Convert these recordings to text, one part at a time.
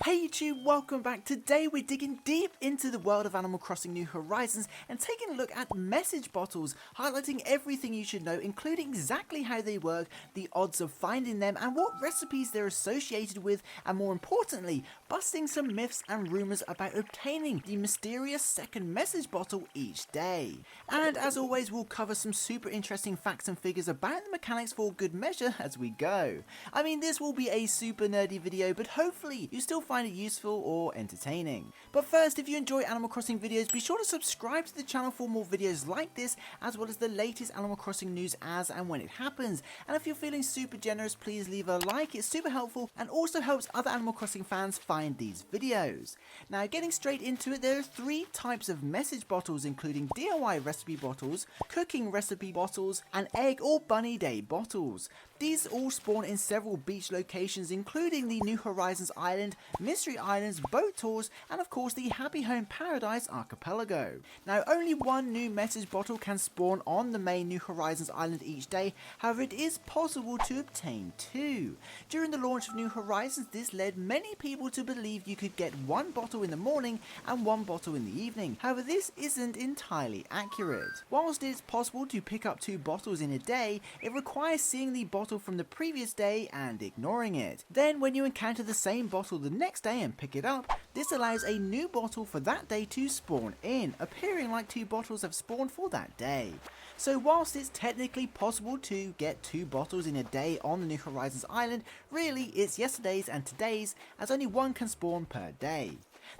Hey YouTube, welcome back. Today we're digging deep into the world of Animal Crossing New Horizons and taking a look at message bottles, highlighting everything you should know, including exactly how they work, the odds of finding them, and what recipes they're associated with, and more importantly, busting some myths and rumours about obtaining the mysterious second message bottle each day. And as always, we'll cover some super interesting facts and figures about the mechanics for good measure as we go. I mean, this will be a super nerdy video, but hopefully you still find it useful or entertaining. But first, if you enjoy Animal Crossing videos, be sure to subscribe to the channel for more videos like this, as well as the latest Animal Crossing news as and when it happens. And if you're feeling super generous, please leave a like, it's super helpful and also helps other Animal Crossing fans find these videos. Now, getting straight into it, there are three types of message bottles, including DIY recipe bottles, cooking recipe bottles, and egg or bunny day bottles. These all spawn in several beach locations, including the New Horizons Island, Mystery Islands, boat tours, and of course the Happy Home Paradise archipelago. Now, only one new message bottle can spawn on the main New Horizons Island each day, however it is possible to obtain two. During the launch of New Horizons, this led many people to believe you could get one bottle in the morning and one bottle in the evening. However, this isn't entirely accurate. Whilst it's possible to pick up two bottles in a day, it requires seeing the bottle from the previous day and ignoring it. Then when you encounter the same bottle the next day and pick it up, this allows a new bottle for that day to spawn in, appearing like two bottles have spawned for that day. So whilst it's technically possible to get two bottles in a day on the New Horizons Island, really it's yesterday's and today's, as only one can spawn per day.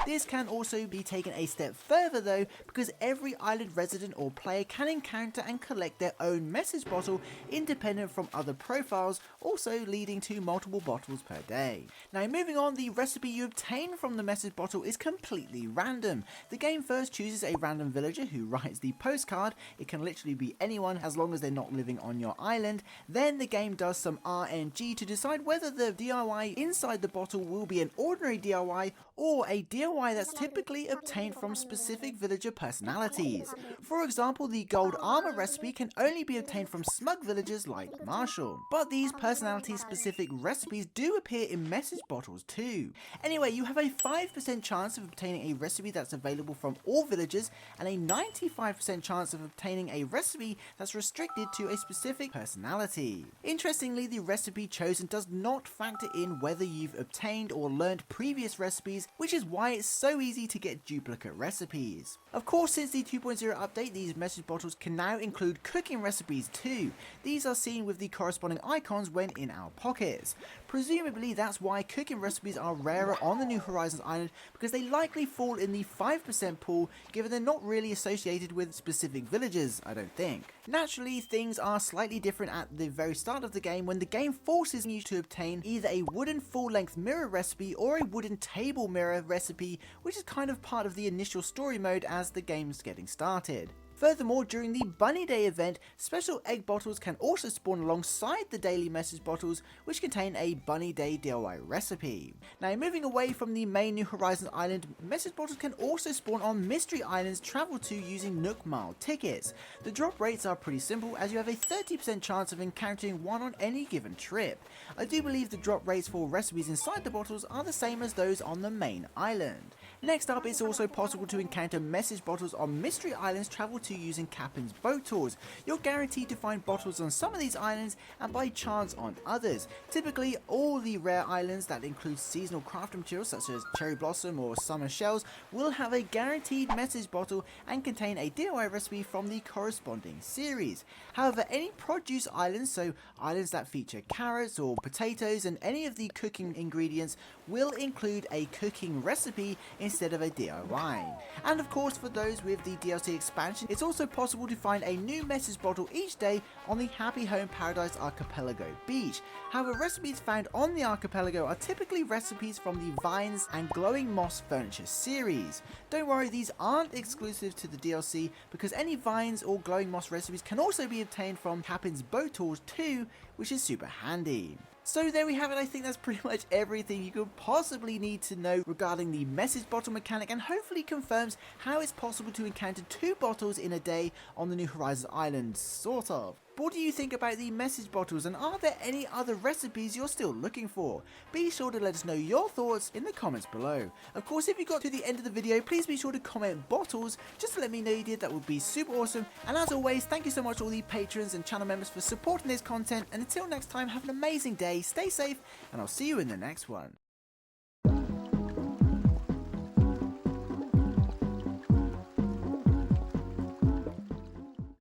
This can also be taken a step further though, because every island resident or player can encounter and collect their own message bottle independent from other profiles, also leading to multiple bottles per day. Now, moving on, the recipe you obtain from the message bottle is completely random. The game first chooses a random villager who writes the postcard. It can literally be anyone as long as they're not living on your island. Then the game does some RNG to decide whether the DIY inside the bottle will be an ordinary DIY or a DIY that's typically obtained from specific villager personalities. For example, the gold armor recipe can only be obtained from smug villagers like Marshall. But these personality specific recipes do appear in message bottles too. Anyway, you have a 5% chance of obtaining a recipe that's available from all villagers and a 95% chance of obtaining a recipe that's restricted to a specific personality. Interestingly, the recipe chosen does not factor in whether you've obtained or learned previous recipes, which is why it's so easy to get duplicate recipes. Of course, since the 2.0 update, these message bottles can now include cooking recipes too. These are seen with the corresponding icons when in our pockets. Presumably that's why cooking recipes are rarer on the New Horizons Island, because they likely fall in the 5% pool, given they're not really associated with specific villagers, I don't think. Naturally, things are slightly different at the very start of the game, when the game forces you to obtain either a wooden full-length mirror recipe or a wooden table mirror recipe, which is kind of part of the initial story mode as the game's getting started. Furthermore, during the Bunny Day event, special egg bottles can also spawn alongside the daily message bottles, which contain a Bunny Day DIY recipe. Now, moving away from the main New Horizons Island, message bottles can also spawn on Mystery Islands traveled to using Nook Mile tickets. The drop rates are pretty simple, as you have a 30% chance of encountering one on any given trip. I do believe the drop rates for recipes inside the bottles are the same as those on the main island. Next up, it's also possible to encounter message bottles on Mystery Islands traveled to using Captain's boat tours. You're guaranteed to find bottles on some of these islands and by chance on others. Typically, all the rare islands that include seasonal crafting materials such as cherry blossom or summer shells will have a guaranteed message bottle and contain a DIY recipe from the corresponding series. However, any produce islands, so islands that feature carrots or potatoes and any of the cooking ingredients, will include a cooking recipe instead of a DIY. And of course, for those with the DLC expansion, it's also possible to find a new message bottle each day on the Happy Home Paradise archipelago beach. However, recipes found on the archipelago are typically recipes from the Vines and Glowing Moss Furniture series. Don't worry, these aren't exclusive to the DLC, because any Vines or Glowing Moss recipes can also be obtained from Captain's boat tours too, which is super handy. So there we have it. I think that's pretty much everything you could possibly need to know regarding the message bottle mechanic, and hopefully confirms how it's possible to encounter two bottles in a day on the New Horizons Island, sort of. But what do you think about the message bottles, and are there any other recipes you're still looking for? Be sure to let us know your thoughts in the comments below. Of course, if you got to the end of the video, please be sure to comment bottles just to let me know you did. That would be super awesome. And as always, thank you so much to all the patrons and channel members for supporting this content, and until next time, have an amazing day, stay safe, and I'll see you in the next one.